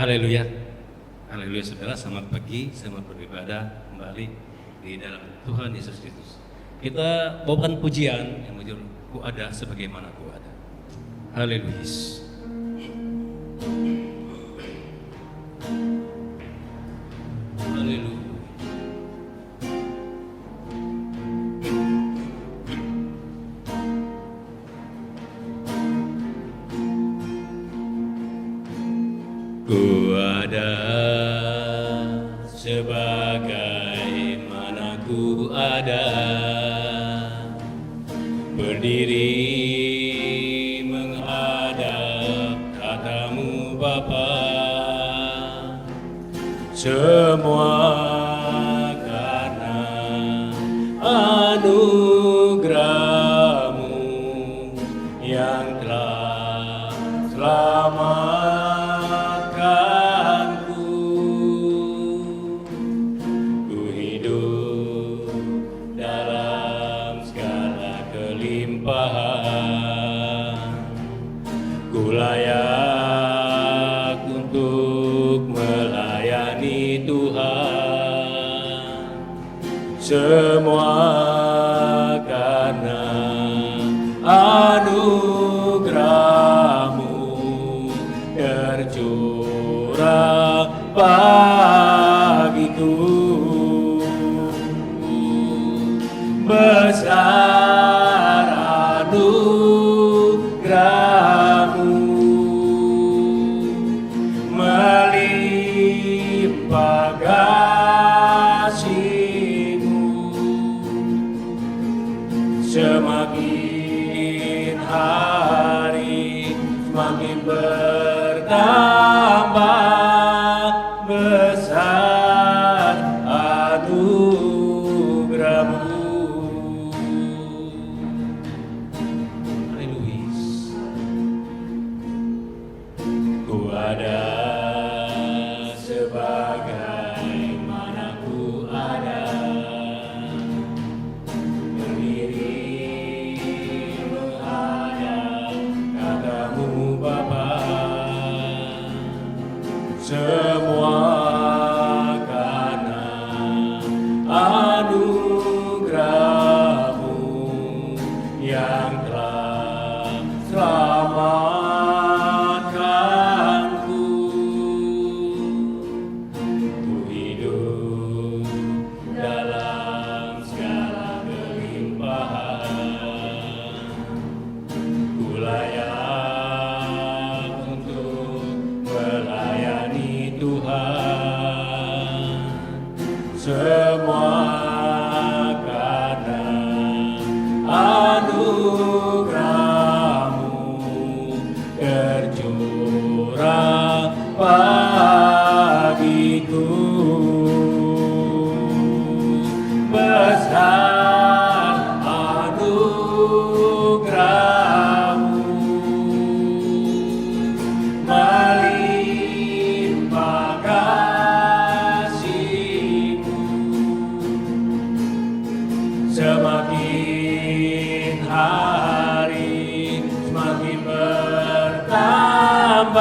Haleluya. Haleluya saudara, selamat pagi, selamat beribadah kembali di dalam Tuhan Yesus Kristus. Kita bawakan pujian yang menjudul Ku Ada Sebagaimana Ku Ada. Haleluya. Haleluya. Ku ada sebagaimana ku ada, berdiri menghadap katamu Bapa, semua karena anugerah-Mu yang telah selamat. Ku layak untuk melayani Tuhan, semua karena anugerah-Mu tercurah bagiku. Besar anugerah-Mu, melimpah kasih-Mu, semakin hari semakin bertambah besar anugerah-Mu. Ku ada sebagaimana ku ada, berdiri menghadap katamu Bapa, semua karena anugerah-Mu yang telah selamat. Semua karena anugerah-Mu tercurah bagiku. Besar anugerah-Mu, melimpah semakin hari semakin bertambah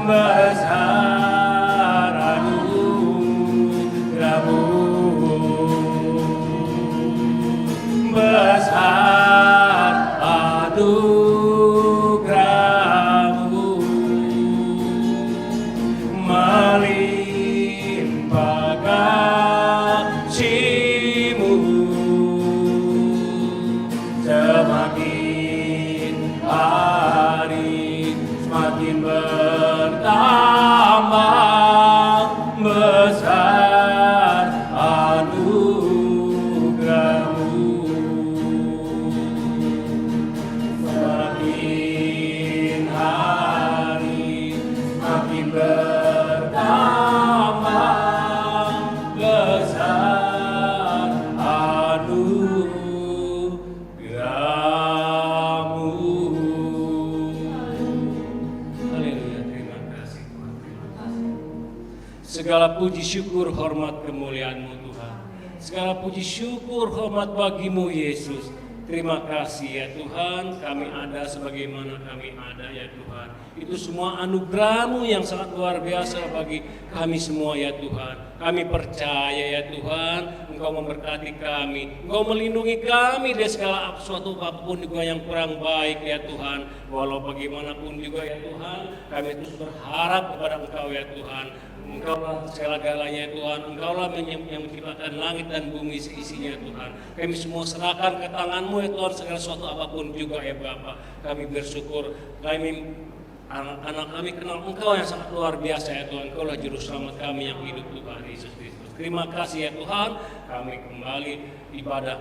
besar anugerah-Mu, besar anugerah-Mu, melimpah kasih-Mu, semakin hari semakin bertambah besar anugerah-Mu, semakin hari semakin bertambah besar anugerah-Mu. Haleluya, terima kasih Tuhan, terima kasih. Segala puji syukur hormat kemuliaan-Mu Tuhan, segala puji syukur hormat bagi-Mu Yesus. Terima kasih ya Tuhan, kami ada sebagaimana kami ada ya Tuhan. Itu semua anugerah-Mu yang sangat luar biasa bagi kami semua ya Tuhan. Kami percaya ya Tuhan, Engkau memberkati kami, Engkau melindungi kami dari segala sesuatu apapun juga yang kurang baik ya Tuhan. Walau bagaimanapun juga ya Tuhan, kami terus berharap kepada Engkau ya Tuhan. Engkaulah segala-galanya Tuhan, Engkaulah yang menciptakan langit dan bumi seisinya Tuhan. Kami semua serahkan ke tangan-Mu ya Tuhan, segala sesuatu apapun juga ya Bapa. Kami bersyukur, anak-anak kami kenal Engkau yang sangat luar biasa ya Tuhan. Engkaulah juru selamat kami yang hidup Tuhan Yesus Kristus. Terima kasih ya Tuhan, kami kembali ibadah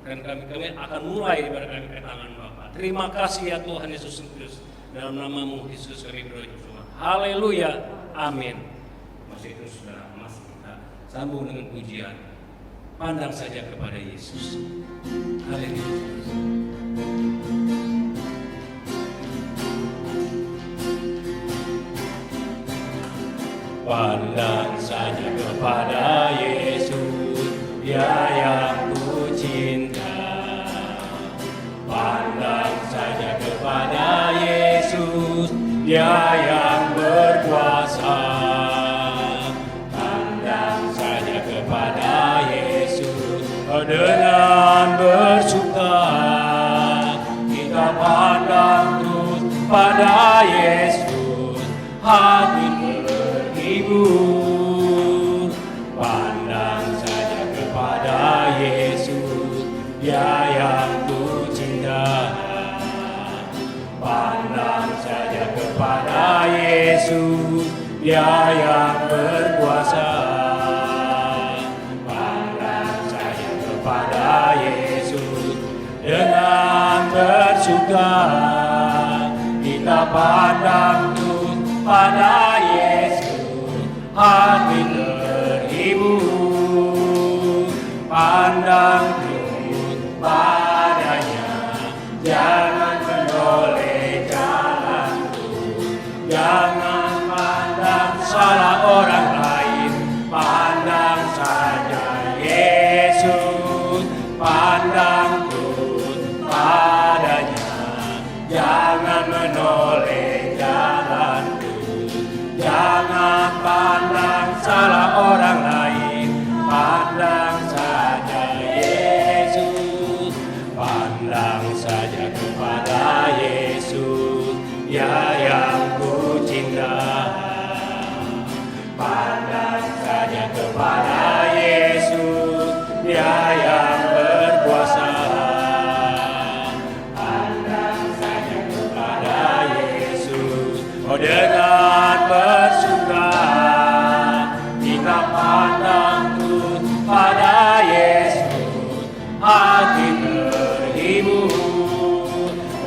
dan kami akan mulai ibadah kami ke tangan Bapa. Terima kasih ya Tuhan Yesus Kristus. Dalam nama-Mu Yesus kami berdoa. Haleluya. Amin. Masih terus saudara, masih kita sambung dengan pujian. Pandang saja kepada Yesus. Haleluya. Pandang saja kepada Yesus, Dia yang ku cinta. Pandang saja kepada Yesus, Dia yang berkuasa. Dengan bersuka kita pandang terus pada Yesus, hati terhibur. Pandang saja kepada Yesus, Dia yang ku cinta. Pandang saja kepada Yesus, Dia yang berkuasa. Pada Yesus dengan bersuka kita pandang terus pada Yesus, hati terhibur. Pandang terus padanya, jangan menoleh jalan terus, jangan pandang salah orang lain, pandang saja Yesus. Pandang terus padanya, jangan menoleh jalan terus, jangan pandang salah orang lain, pandang saja Yesus. Pandang saja kepada Yesus, Dia yang ku cinta. Pandang saja kepada Yesus, Dia yang berkuasa. Pandang saja kepada Yesus, oh dengan bersuka kita pandang terus pada Yesus, hati terhibur.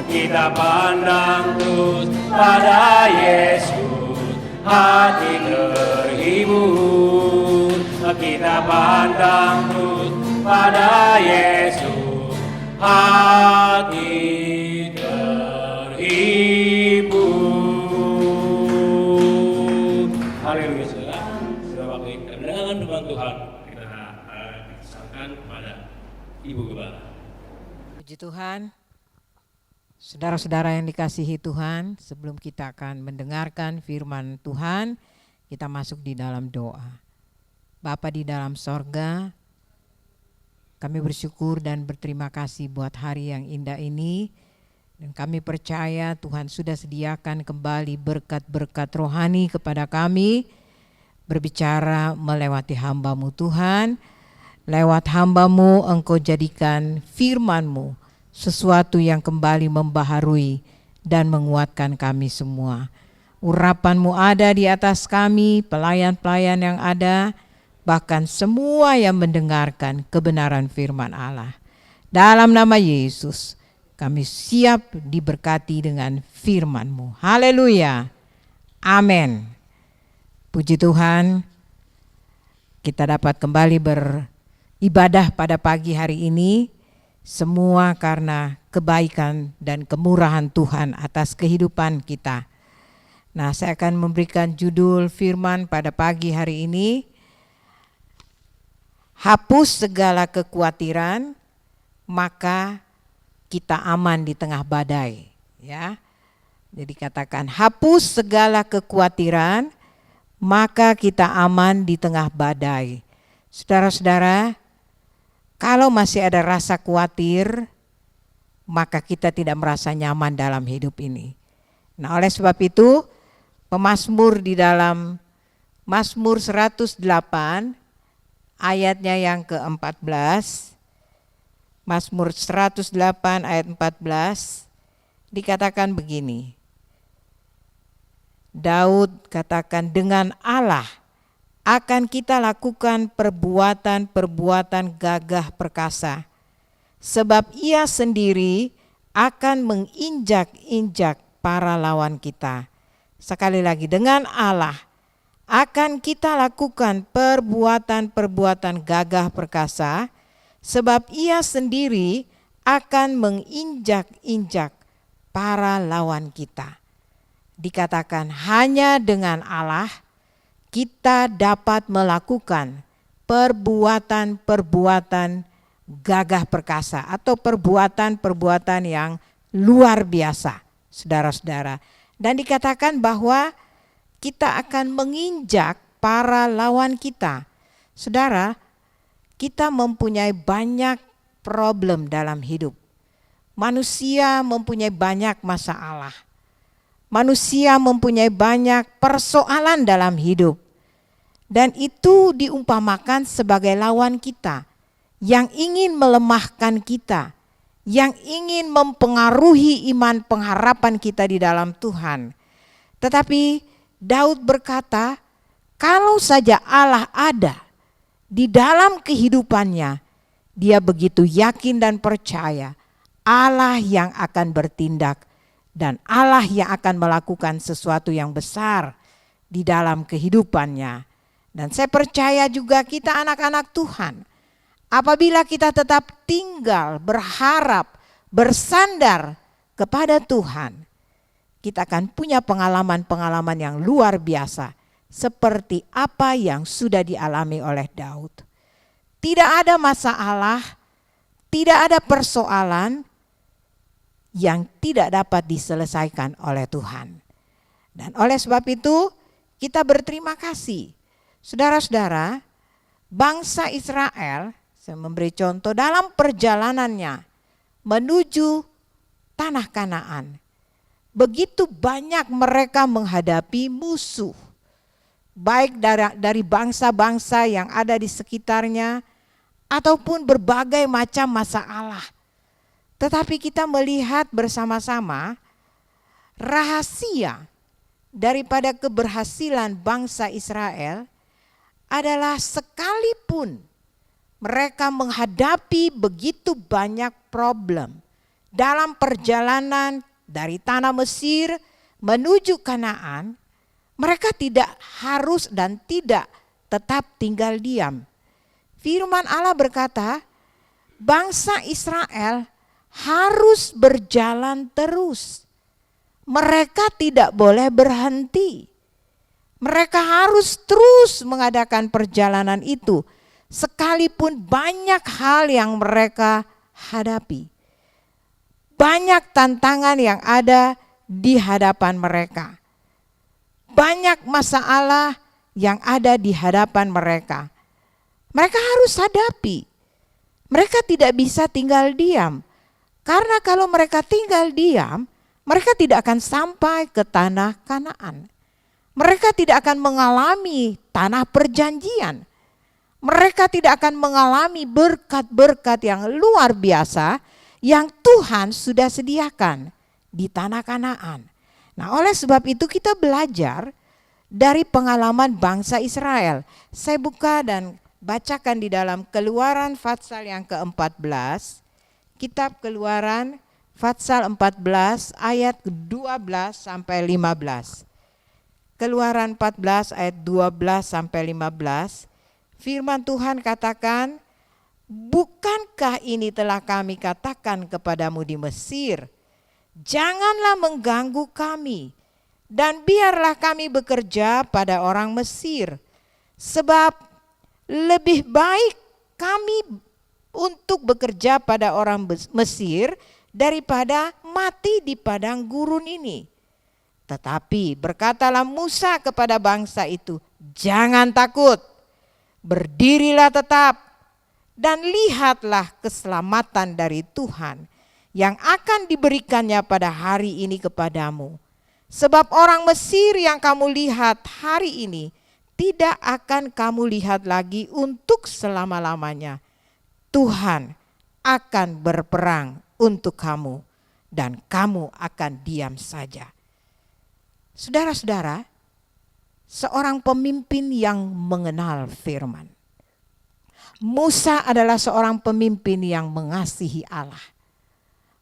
Kita pandang terus pada Yesus, hati terhibur. Kita pandang terus pada Yesus, hati terhibur. Haleluya saudara. Sudah waktu kita mendengarkan firman Tuhan, kita serahkan kepada Ibu Gembala. Puji Tuhan. Saudara-saudara yang dikasihi Tuhan, sebelum kita akan mendengarkan firman Tuhan, kita masuk di dalam doa. Bapa di dalam sorga, kami bersyukur dan berterima kasih buat hari yang indah ini. Dan kami percaya Tuhan sudah sediakan kembali berkat-berkat rohani kepada kami. Berbicara melewati hamba-Mu Tuhan. Lewat hamba-Mu Engkau jadikan firman-Mu sesuatu yang kembali membaharui dan menguatkan kami semua. Urapan-Mu ada di atas kami, pelayan-pelayan yang ada, bahkan semua yang mendengarkan kebenaran firman Allah. Dalam nama Yesus, kami siap diberkati dengan firman-Mu. Haleluya. Amin. Puji Tuhan, kita dapat kembali beribadah pada pagi hari ini, semua karena kebaikan dan kemurahan Tuhan atas kehidupan kita. Nah, saya akan memberikan judul firman pada pagi hari ini, hapus segala kekhawatiran, maka kita aman di tengah badai, ya. Jadi katakan hapus segala kekhawatiran, maka kita aman di tengah badai. Saudara-saudara, kalau masih ada rasa khawatir, maka kita tidak merasa nyaman dalam hidup ini. Nah, oleh sebab itu, pemazmur di dalam Mazmur 108 ayatnya yang ke-14, Mazmur 108 ayat 14 dikatakan begini. Daud katakan, dengan Allah akan kita lakukan perbuatan-perbuatan gagah perkasa, sebab Ia sendiri akan menginjak-injak para lawan kita. Sekali lagi, dengan Allah akan kita lakukan perbuatan-perbuatan gagah perkasa, sebab Ia sendiri akan menginjak-injak para lawan kita. Dikatakan hanya dengan Allah kita dapat melakukan perbuatan-perbuatan gagah perkasa atau perbuatan-perbuatan yang luar biasa, saudara-saudara. Dan dikatakan bahwa kita akan menginjak para lawan kita. Saudara, kita mempunyai banyak problem dalam hidup. Manusia mempunyai banyak masalah. Manusia mempunyai banyak persoalan dalam hidup. Dan itu diumpamakan sebagai lawan kita yang ingin melemahkan kita, yang ingin mempengaruhi iman pengharapan kita di dalam Tuhan. Tetapi Daud berkata, kalau saja Allah ada di dalam kehidupannya, dia begitu yakin dan percaya Allah yang akan bertindak dan Allah yang akan melakukan sesuatu yang besar di dalam kehidupannya. Dan saya percaya juga kita anak-anak Tuhan, apabila kita tetap tinggal, berharap, bersandar kepada Tuhan, kita akan punya pengalaman-pengalaman yang luar biasa seperti apa yang sudah dialami oleh Daud. Tidak ada masalah, tidak ada persoalan yang tidak dapat diselesaikan oleh Tuhan. Dan oleh sebab itu kita berterima kasih. Saudara-saudara, bangsa Israel, saya memberi contoh dalam perjalanannya menuju tanah Kanaan. Begitu banyak mereka menghadapi musuh, baik dari bangsa-bangsa yang ada di sekitarnya ataupun berbagai macam masalah. Tetapi kita melihat bersama-sama rahasia daripada keberhasilan bangsa Israel adalah sekalipun mereka menghadapi begitu banyak problem dalam perjalanan dari tanah Mesir menuju Kanaan, mereka tidak harus dan tidak tetap tinggal diam. Firman Allah berkata, bangsa Israel harus berjalan terus. Mereka tidak boleh berhenti. Mereka harus terus mengadakan perjalanan itu, sekalipun banyak hal yang mereka hadapi. Banyak tantangan yang ada di hadapan mereka. Banyak masalah yang ada di hadapan mereka. Mereka harus hadapi. Mereka tidak bisa tinggal diam. Karena kalau mereka tinggal diam, mereka tidak akan sampai ke tanah Kanaan. Mereka tidak akan mengalami tanah perjanjian. Mereka tidak akan mengalami berkat-berkat yang luar biasa yang Tuhan sudah sediakan di tanah Kanaan. Nah, oleh sebab itu kita belajar dari pengalaman bangsa Israel. Saya buka dan bacakan di dalam Keluaran pasal yang ke-14. Kitab Keluaran pasal 14 ayat 12 sampai 15. Keluaran 14 ayat 12 sampai 15. Firman Tuhan katakan, bukankah ini telah kami katakan kepadamu di Mesir? Janganlah mengganggu kami dan biarlah kami bekerja pada orang Mesir. Sebab lebih baik kami untuk bekerja pada orang Mesir daripada mati di padang gurun ini. Tetapi berkatalah Musa kepada bangsa itu, jangan takut, berdirilah tetap, dan lihatlah keselamatan dari Tuhan yang akan diberikannya pada hari ini kepadamu. Sebab orang Mesir yang kamu lihat hari ini, tidak akan kamu lihat lagi untuk selama-lamanya. Tuhan akan berperang untuk kamu, dan kamu akan diam saja. Saudara-saudara, seorang pemimpin yang mengenal firman. Musa adalah seorang pemimpin yang mengasihi Allah.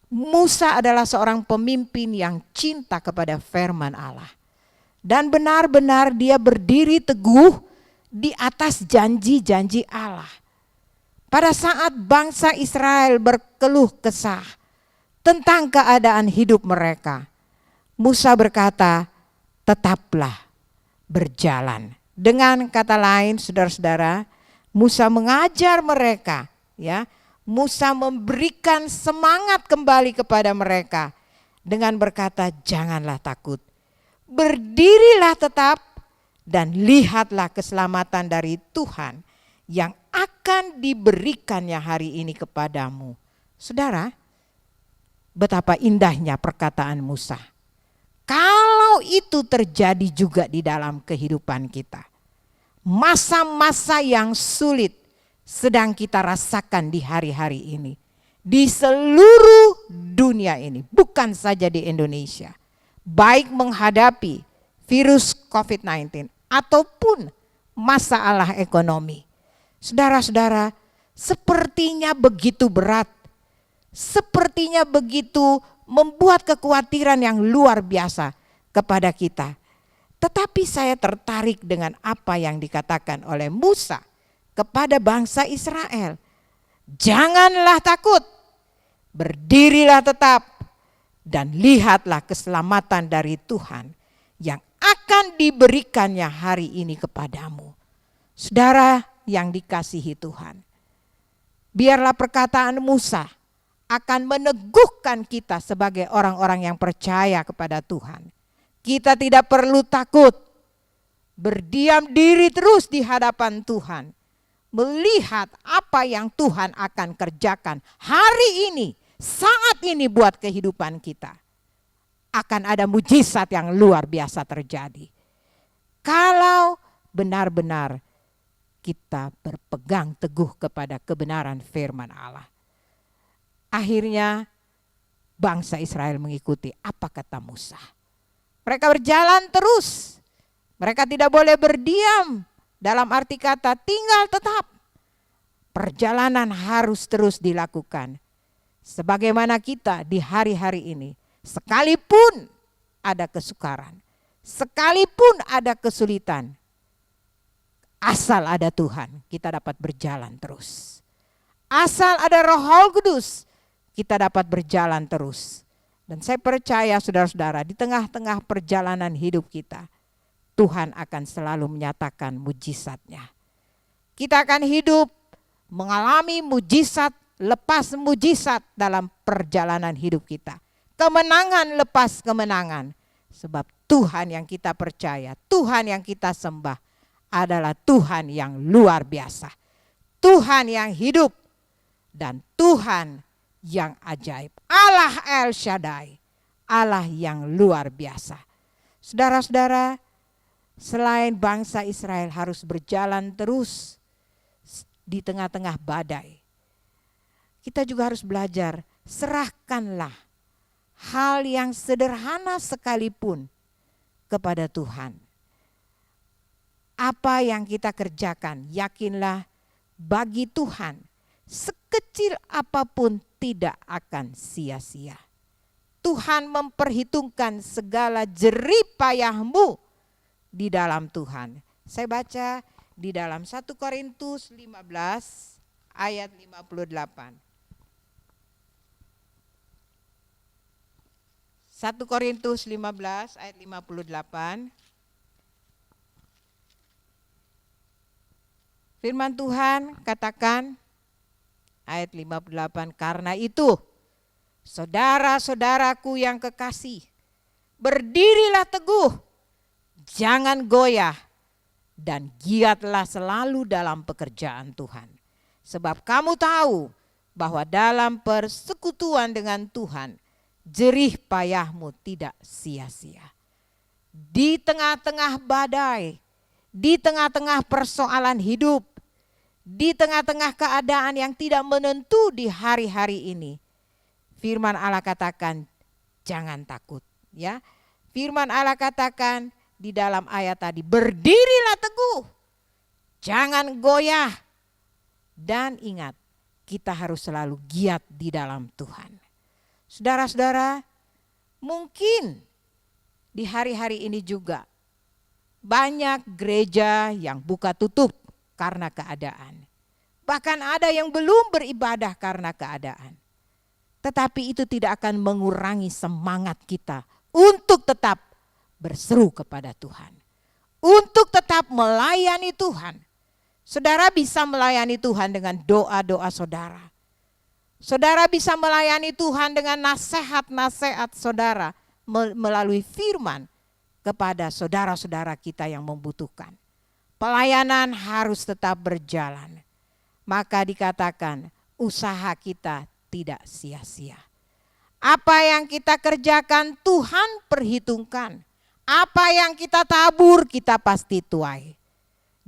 Musa adalah seorang pemimpin yang cinta kepada firman Allah. Dan benar-benar dia berdiri teguh di atas janji-janji Allah. Pada saat bangsa Israel berkeluh kesah tentang keadaan hidup mereka, Musa berkata, tetaplah berjalan. Dengan kata lain, saudara-saudara, Musa mengajar mereka, ya. Musa memberikan semangat kembali kepada mereka dengan berkata, janganlah takut. Berdirilah tetap dan lihatlah keselamatan dari Tuhan yang akan diberikannya hari ini kepadamu. Saudara, betapa indahnya perkataan Musa. Kalau itu terjadi juga di dalam kehidupan kita, masa-masa yang sulit sedang kita rasakan di hari-hari ini, di seluruh dunia ini, bukan saja di Indonesia, baik menghadapi virus COVID-19 ataupun masalah ekonomi. Saudara-saudara, sepertinya begitu berat, sepertinya begitu membuat kekhawatiran yang luar biasa kepada kita. Tetapi saya tertarik dengan apa yang dikatakan oleh Musa kepada bangsa Israel. Janganlah takut, berdirilah tetap, dan lihatlah keselamatan dari Tuhan yang akan diberikannya hari ini kepadamu. Saudara yang dikasihi Tuhan, biarlah perkataan Musa akan meneguhkan kita sebagai orang-orang yang percaya kepada Tuhan. Kita tidak perlu takut, berdiam diri terus di hadapan Tuhan, melihat apa yang Tuhan akan kerjakan hari ini, saat ini buat kehidupan kita. Akan ada mujizat yang luar biasa terjadi. Kalau benar-benar kita berpegang teguh kepada kebenaran firman Allah. Akhirnya bangsa Israel mengikuti apa kata Musa. Mereka berjalan terus. Mereka tidak boleh berdiam. Dalam arti kata tinggal tetap. Perjalanan harus terus dilakukan. Sebagaimana kita di hari-hari ini. Sekalipun ada kesukaran. Sekalipun ada kesulitan. Asal ada Tuhan, kita dapat berjalan terus. Asal ada Roh Kudus, kita dapat berjalan terus. Dan saya percaya saudara-saudara, di tengah-tengah perjalanan hidup kita, Tuhan akan selalu menyatakan mujizatnya. Kita akan hidup mengalami mujizat lepas mujizat dalam perjalanan hidup kita. Kemenangan lepas kemenangan. Sebab Tuhan yang kita percaya, Tuhan yang kita sembah adalah Tuhan yang luar biasa. Tuhan yang hidup dan Tuhan yang ajaib. Allah El Shaddai, Allah yang luar biasa. Saudara-saudara, selain bangsa Israel harus berjalan terus di tengah-tengah badai, kita juga harus belajar, serahkanlah hal yang sederhana sekalipun kepada Tuhan. Apa yang kita kerjakan, yakinlah bagi Tuhan, sekecil apapun tidak akan sia-sia. Tuhan memperhitungkan segala jerih payahmu di dalam Tuhan. Saya baca di dalam 1 Korintus 15 ayat 58. 1 Korintus 15 ayat 58. Firman Tuhan katakan ayat 58, karena itu Saudara-saudaraku yang kekasih, berdirilah teguh, jangan goyah, dan giatlah selalu dalam pekerjaan Tuhan. Sebab kamu tahu bahwa dalam persekutuan dengan Tuhan, jerih payahmu tidak sia-sia. Di tengah-tengah badai, di tengah-tengah persoalan hidup, di tengah-tengah keadaan yang tidak menentu di hari-hari ini, firman Allah katakan jangan takut, ya. Firman Allah katakan di dalam ayat tadi, berdirilah teguh, jangan goyah, dan ingat kita harus selalu giat di dalam Tuhan. Saudara-saudara, mungkin di hari-hari ini juga banyak gereja yang buka tutup karena keadaan. Bahkan ada yang belum beribadah karena keadaan. Tetapi itu tidak akan mengurangi semangat kita untuk tetap berseru kepada Tuhan. Untuk tetap melayani Tuhan. Saudara bisa melayani Tuhan dengan doa-doa saudara. Saudara bisa melayani Tuhan dengan nasihat-nasihat saudara melalui firman kepada saudara-saudara kita yang membutuhkan. Pelayanan harus tetap berjalan. Maka dikatakan usaha kita tidak sia-sia. Apa yang kita kerjakan Tuhan perhitungkan. Apa yang kita tabur kita pasti tuai.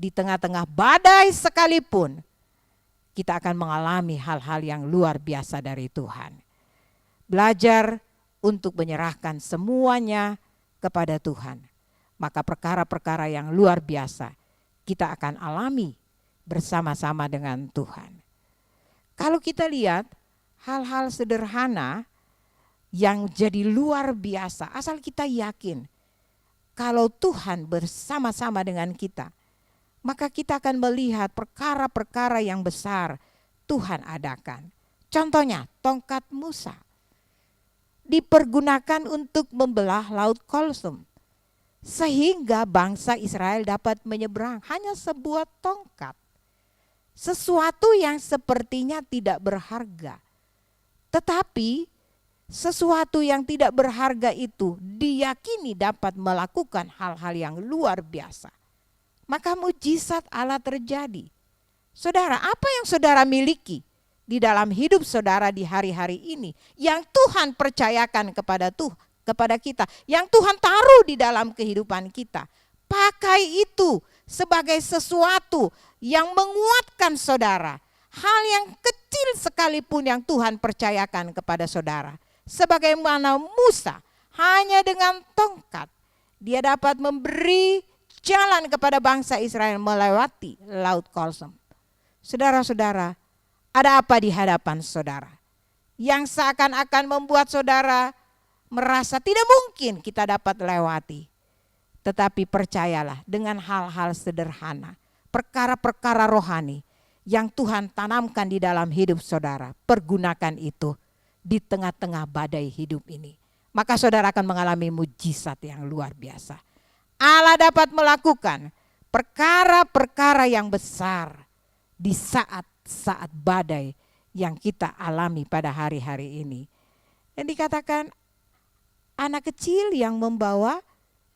Di tengah-tengah badai sekalipun kita akan mengalami hal-hal yang luar biasa dari Tuhan. Belajar untuk menyerahkan semuanya kepada Tuhan. Maka perkara-perkara yang luar biasa kita akan alami bersama-sama dengan Tuhan. Kalau kita lihat hal-hal sederhana yang jadi luar biasa, asal kita yakin kalau Tuhan bersama-sama dengan kita, maka kita akan melihat perkara-perkara yang besar Tuhan adakan. Contohnya tongkat Musa dipergunakan untuk membelah Laut Kulsum. Sehingga bangsa Israel dapat menyeberang, hanya sebuah tongkat. Sesuatu yang sepertinya tidak berharga. Tetapi sesuatu yang tidak berharga itu diyakini dapat melakukan hal-hal yang luar biasa. Maka mujizat Allah terjadi. Saudara, apa yang saudara miliki di dalam hidup saudara di hari-hari ini yang Tuhan percayakan kepada kita, yang Tuhan taruh di dalam kehidupan kita, pakai itu sebagai sesuatu yang menguatkan saudara. Hal yang kecil sekalipun yang Tuhan percayakan kepada saudara. Sebagaimana Musa hanya dengan tongkat dia dapat memberi jalan kepada bangsa Israel melewati Laut Kulsum. Saudara-saudara, ada apa di hadapan saudara yang seakan-akan membuat saudara merasa tidak mungkin kita dapat lewati. Tetapi percayalah, dengan hal-hal sederhana, perkara-perkara rohani yang Tuhan tanamkan di dalam hidup saudara, pergunakan itu di tengah-tengah badai hidup ini. Maka saudara akan mengalami mujizat yang luar biasa. Allah dapat melakukan perkara-perkara yang besar di saat-saat badai yang kita alami pada hari-hari ini. Dan dikatakan anak kecil yang membawa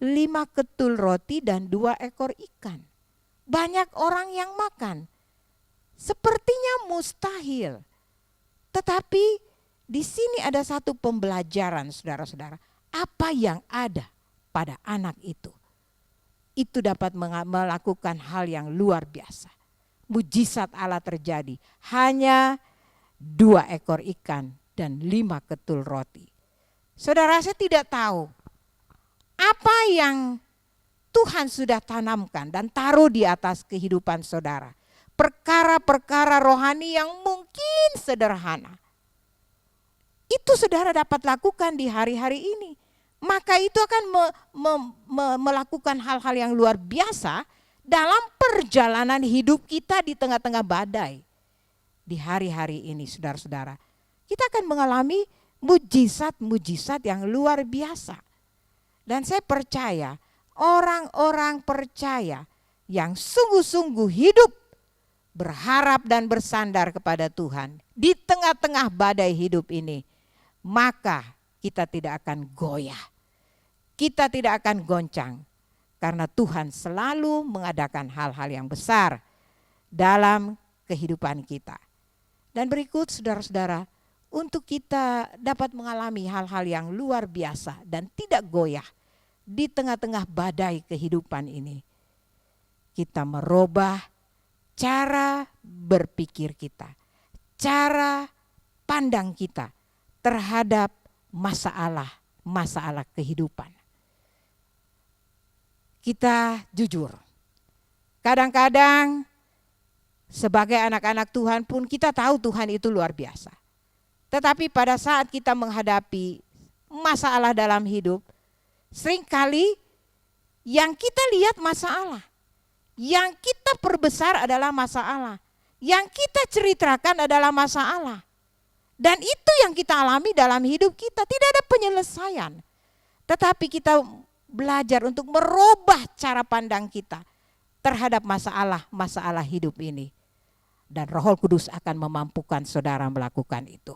5 ketul roti dan 2 ekor ikan. Banyak orang yang makan. Sepertinya mustahil. Tetapi di sini ada satu pembelajaran saudara-saudara. Apa yang ada pada anak itu? Itu dapat melakukan hal yang luar biasa. Mujizat Allah terjadi. Hanya 2 ekor ikan dan 5 ketul roti. Saudara, saya tidak tahu apa yang Tuhan sudah tanamkan dan taruh di atas kehidupan saudara. Perkara-perkara rohani yang mungkin sederhana. Itu saudara dapat lakukan di hari-hari ini. Maka itu akan melakukan hal-hal yang luar biasa dalam perjalanan hidup kita di tengah-tengah badai. Di hari-hari ini saudara-saudara, kita akan mengalami mujizat-mujizat yang luar biasa. Dan saya percaya orang-orang percaya yang sungguh-sungguh hidup berharap dan bersandar kepada Tuhan di tengah-tengah badai hidup ini, maka kita tidak akan goyah. Kita tidak akan goncang karena Tuhan selalu mengadakan hal-hal yang besar dalam kehidupan kita. Dan berikut saudara-saudara, untuk kita dapat mengalami hal-hal yang luar biasa dan tidak goyah di tengah-tengah badai kehidupan ini, kita merubah cara berpikir kita, cara pandang kita terhadap masalah kehidupan. Kita jujur, kadang-kadang sebagai anak-anak Tuhan pun kita tahu Tuhan itu luar biasa. Tetapi pada saat kita menghadapi masalah dalam hidup, seringkali yang kita lihat masalah, yang kita perbesar adalah masalah, yang kita ceritakan adalah masalah. Dan itu yang kita alami dalam hidup kita, tidak ada penyelesaian. Tetapi kita belajar untuk merubah cara pandang kita terhadap masalah hidup ini. Dan Roh Kudus akan memampukan saudara melakukan itu.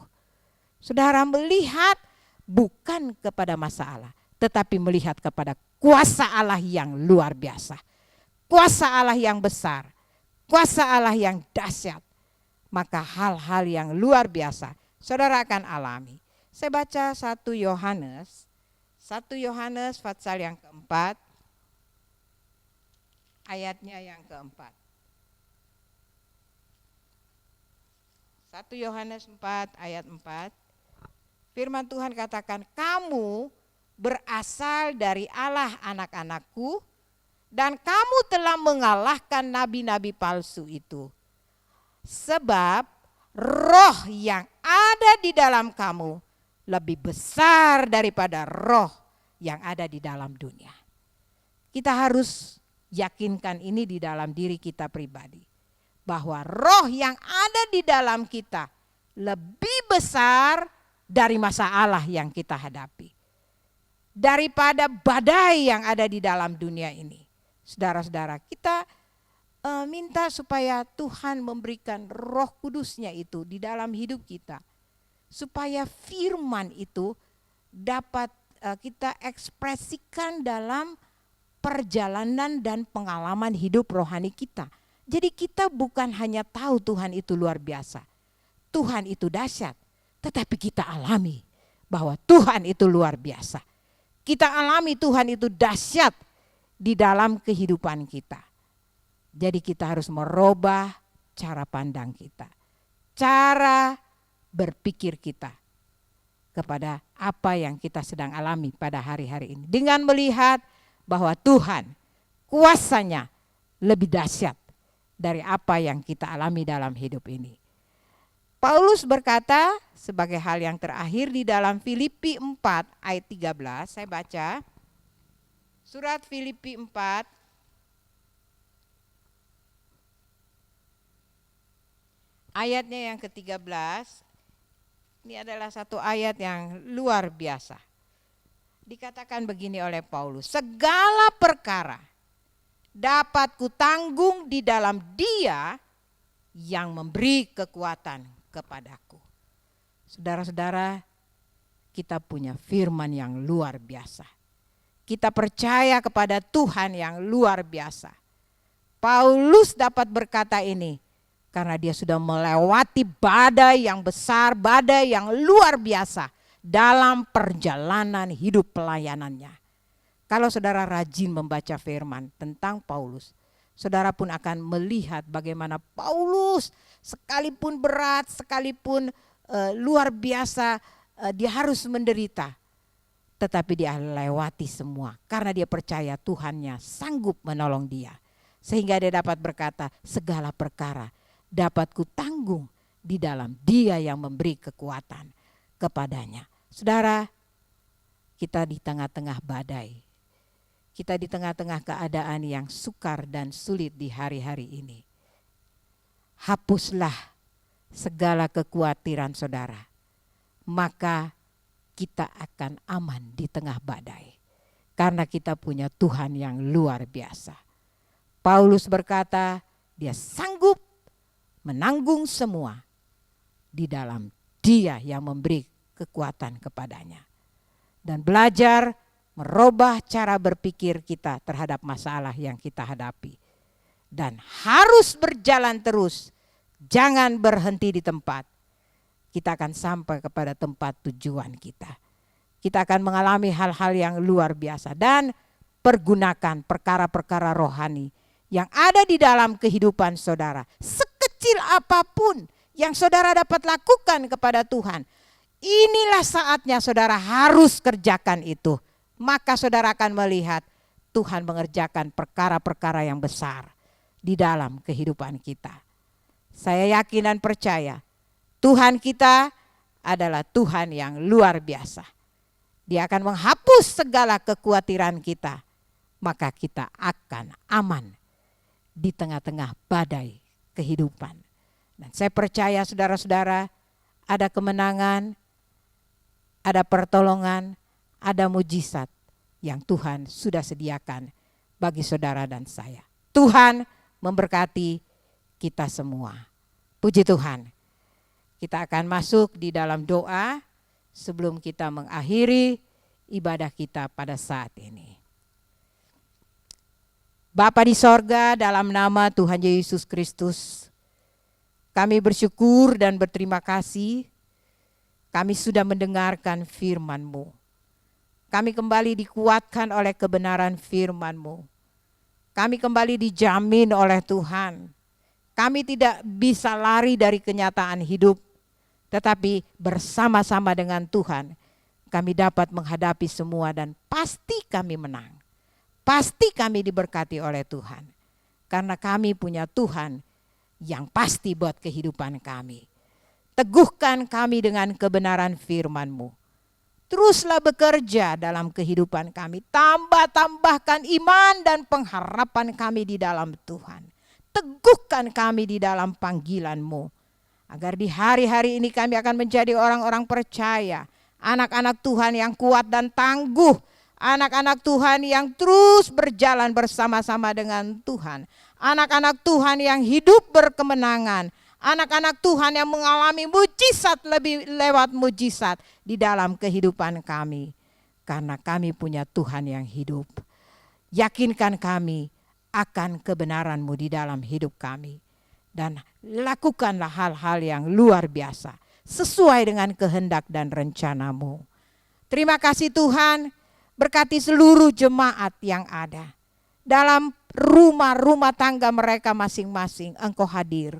Saudara melihat bukan kepada masalah, tetapi melihat kepada kuasa Allah yang luar biasa. Kuasa Allah yang besar, kuasa Allah yang dahsyat. Maka hal-hal yang luar biasa saudara akan alami. Saya baca 1 Yohanes pasal yang keempat, ayatnya yang keempat. 1 Yohanes 4 ayat 4. Firman Tuhan katakan, kamu berasal dari Allah anak-anakku, dan kamu telah mengalahkan nabi-nabi palsu itu. Sebab roh yang ada di dalam kamu lebih besar daripada roh yang ada di dalam dunia. Kita harus yakinkan ini di dalam diri kita pribadi. Bahwa roh yang ada di dalam kita lebih besar dari masalah yang kita hadapi. Daripada badai yang ada di dalam dunia ini. Saudara-saudara, kita minta supaya Tuhan memberikan Roh Kudusnya itu di dalam hidup kita. Supaya firman itu dapat kita ekspresikan dalam perjalanan dan pengalaman hidup rohani kita. Jadi kita bukan hanya tahu Tuhan itu luar biasa. Tuhan itu dahsyat. Tetapi kita alami bahwa Tuhan itu luar biasa. Kita alami Tuhan itu dahsyat di dalam kehidupan kita. Jadi kita harus merubah cara pandang kita. Cara berpikir kita kepada apa yang kita sedang alami pada hari-hari ini. Dengan melihat bahwa Tuhan kuasanya lebih dahsyat dari apa yang kita alami dalam hidup ini. Paulus berkata sebagai hal yang terakhir di dalam Filipi 4 ayat 13, saya baca. Surat Filipi 4 ayatnya yang ke-13. Ini adalah satu ayat yang luar biasa. Dikatakan begini oleh Paulus, segala perkara dapat kutanggung di dalam Dia yang memberi kekuatan kepadaku. Saudara-saudara, kita punya firman yang luar biasa. Kita percaya kepada Tuhan yang luar biasa. Paulus dapat berkata ini karena dia sudah melewati badai yang besar, badai yang luar biasa dalam perjalanan hidup pelayanannya. Kalau saudara rajin membaca firman tentang Paulus, saudara pun akan melihat bagaimana Paulus sekalipun berat, sekalipun luar biasa, dia harus menderita. Tetapi dia lewati semua karena dia percaya Tuhannya sanggup menolong dia. Sehingga dia dapat berkata, segala perkara dapat kutanggung di dalam Dia yang memberi kekuatan kepadanya. Saudara, kita di tengah-tengah badai. Kita di tengah-tengah keadaan yang sukar dan sulit di hari-hari ini. Hapuslah segala kekhawatiran saudara. Maka kita akan aman di tengah badai. Karena kita punya Tuhan yang luar biasa. Paulus berkata, dia sanggup menanggung semua di dalam Dia yang memberi kekuatan kepadanya. Dan belajar merubah cara berpikir kita terhadap masalah yang kita hadapi. Dan harus berjalan terus, jangan berhenti di tempat. Kita akan sampai kepada tempat tujuan kita. Kita akan mengalami hal-hal yang luar biasa dan pergunakan perkara-perkara rohani yang ada di dalam kehidupan saudara. Sekecil apapun yang saudara dapat lakukan kepada Tuhan, inilah saatnya saudara harus kerjakan itu. Maka saudara akan melihat Tuhan mengerjakan perkara-perkara yang besar di dalam kehidupan kita. Saya yakin dan percaya Tuhan kita adalah Tuhan yang luar biasa. Dia akan menghapus segala kekhawatiran kita. Maka kita akan aman di tengah-tengah badai kehidupan. Dan saya percaya saudara-saudara, ada kemenangan, ada pertolongan, ada mujizat yang Tuhan sudah sediakan bagi saudara dan saya. Tuhan memberkati kita semua. Puji Tuhan. Kita akan masuk di dalam doa sebelum kita mengakhiri ibadah kita pada saat ini. Bapa di sorga, dalam nama Tuhan Yesus Kristus, kami bersyukur dan berterima kasih. Kami sudah mendengarkan firman-Mu. Kami kembali dikuatkan oleh kebenaran firman-Mu. Kami kembali dijamin oleh Tuhan. Kami tidak bisa lari dari kenyataan hidup, tetapi bersama-sama dengan Tuhan, kami dapat menghadapi semua dan pasti kami menang. Pasti kami diberkati oleh Tuhan. Karena kami punya Tuhan yang pasti buat kehidupan kami. Teguhkan kami dengan kebenaran firman-Mu. Teruslah bekerja dalam kehidupan kami. Tambahkan iman dan pengharapan kami di dalam Tuhan. Teguhkan kami di dalam panggilan-Mu. Agar di hari-hari ini kami akan menjadi orang-orang percaya. Anak-anak Tuhan yang kuat dan tangguh. Anak-anak Tuhan yang terus berjalan bersama-sama dengan Tuhan. Anak-anak Tuhan yang hidup berkemenangan. Anak-anak Tuhan yang mengalami mujizat lebih lewat mujizat di dalam kehidupan kami. Karena kami punya Tuhan yang hidup. Yakinkan kami akan kebenaran-Mu di dalam hidup kami. Dan lakukanlah hal-hal yang luar biasa. Sesuai dengan kehendak dan rencana-Mu. Terima kasih Tuhan. Berkati seluruh jemaat yang ada. Dalam rumah-rumah tangga mereka masing-masing Engkau hadir.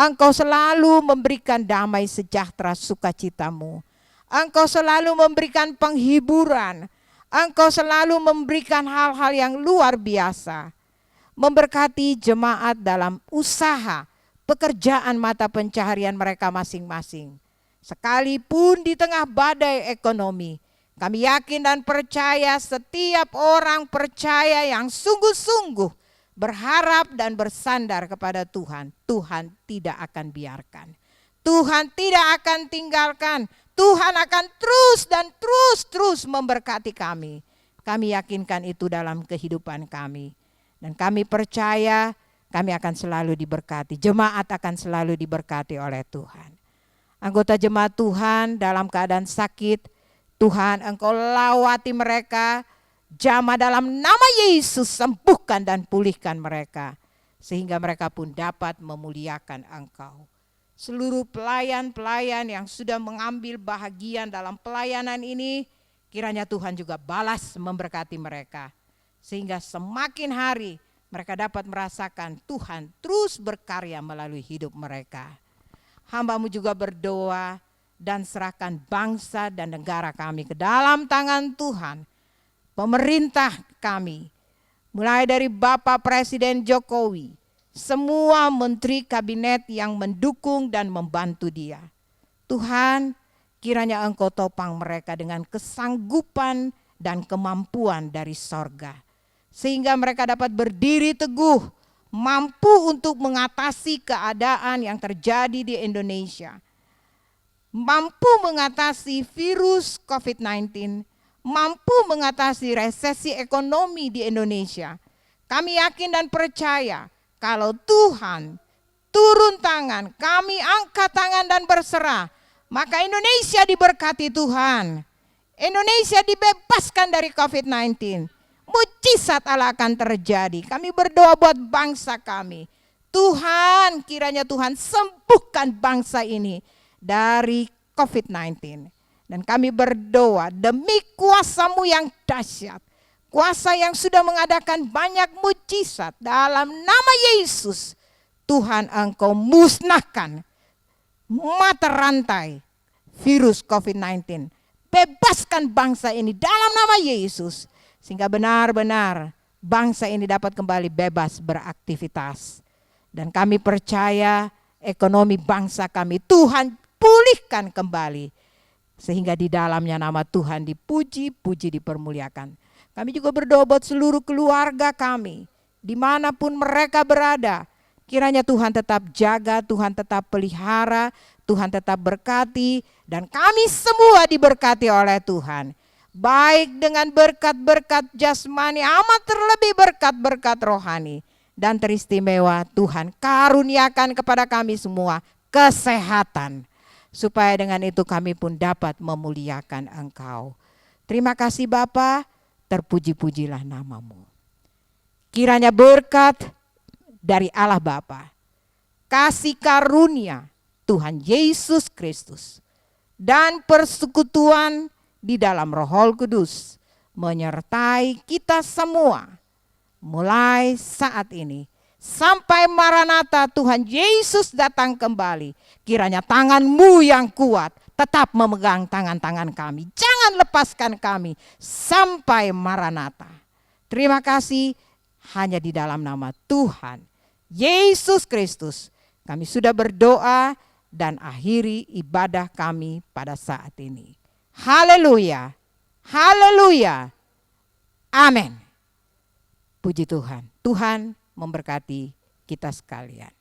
Engkau selalu memberikan damai sejahtera sukacita-Mu. Engkau selalu memberikan penghiburan. Engkau selalu memberikan hal-hal yang luar biasa. Memberkati jemaat dalam usaha, pekerjaan mata pencaharian mereka masing-masing. Sekalipun di tengah badai ekonomi, kami yakin dan percaya setiap orang percaya yang sungguh-sungguh berharap dan bersandar kepada Tuhan. Tuhan tidak akan biarkan. Tuhan tidak akan tinggalkan. Tuhan akan terus dan terus memberkati kami. Kami yakinkan itu dalam kehidupan kami. Dan kami percaya kami akan selalu diberkati. Jemaat akan selalu diberkati oleh Tuhan. Anggota jemaat Tuhan dalam keadaan sakit, Tuhan Engkau lawati mereka, jamah dalam nama Yesus, sembuhkan dan pulihkan mereka. Sehingga mereka pun dapat memuliakan Engkau. Seluruh pelayan-pelayan yang sudah mengambil bahagian dalam pelayanan ini, kiranya Tuhan juga balas memberkati mereka. Sehingga semakin hari mereka dapat merasakan Tuhan terus berkarya melalui hidup mereka. Hamba-Mu juga berdoa dan serahkan bangsa dan negara kami ke dalam tangan Tuhan. Pemerintah kami, mulai dari Bapak Presiden Jokowi, semua menteri kabinet yang mendukung dan membantu dia. Tuhan, kiranya Engkau topang mereka dengan kesanggupan dan kemampuan dari sorga. Sehingga mereka dapat berdiri teguh, mampu untuk mengatasi keadaan yang terjadi di Indonesia. Mampu mengatasi virus COVID-19, mampu mengatasi resesi ekonomi di Indonesia. Kami yakin dan percaya kalau Tuhan turun tangan, kami angkat tangan dan berserah, Maka Indonesia diberkati Tuhan. Indonesia dibebaskan dari COVID-19. Mujizat Allah akan terjadi. Kami berdoa buat bangsa kami. Tuhan, kiranya Tuhan sembuhkan bangsa ini dari COVID-19. Dan kami berdoa demi kuasa-Mu yang dahsyat. Kuasa yang sudah mengadakan banyak mujizat dalam nama Yesus. Tuhan, Engkau musnahkan mata rantai virus COVID-19. Bebaskan bangsa ini dalam nama Yesus. Sehingga benar-benar bangsa ini dapat kembali bebas beraktivitas. Dan kami percaya ekonomi bangsa kami Tuhan pulihkan kembali. Sehingga di dalamnya nama Tuhan dipuji, puji, dipermuliakan. Kami juga berdoa buat seluruh keluarga kami. Dimanapun mereka berada. Kiranya Tuhan tetap jaga, Tuhan tetap pelihara, Tuhan tetap berkati. Dan kami semua diberkati oleh Tuhan. Baik dengan berkat-berkat jasmani, amat terlebih berkat-berkat rohani. Dan teristimewa Tuhan karuniakan kepada kami semua kesehatan. Supaya dengan itu kami pun dapat memuliakan Engkau. Terima kasih Bapa, terpuji-pujilah nama-Mu. Kiranya berkat dari Allah Bapa, kasih karunia Tuhan Yesus Kristus, dan persekutuan di dalam Roh Kudus menyertai kita semua mulai saat ini sampai Maranatha Tuhan Yesus datang kembali. Kiranya tangan-Mu yang kuat tetap memegang tangan-tangan kami. Jangan lepaskan kami sampai Maranatha. Terima kasih, hanya di dalam nama Tuhan Yesus Kristus kami sudah berdoa dan akhiri ibadah kami pada saat ini. Haleluya, haleluya, amin. Puji Tuhan, Tuhan memberkati kita sekalian.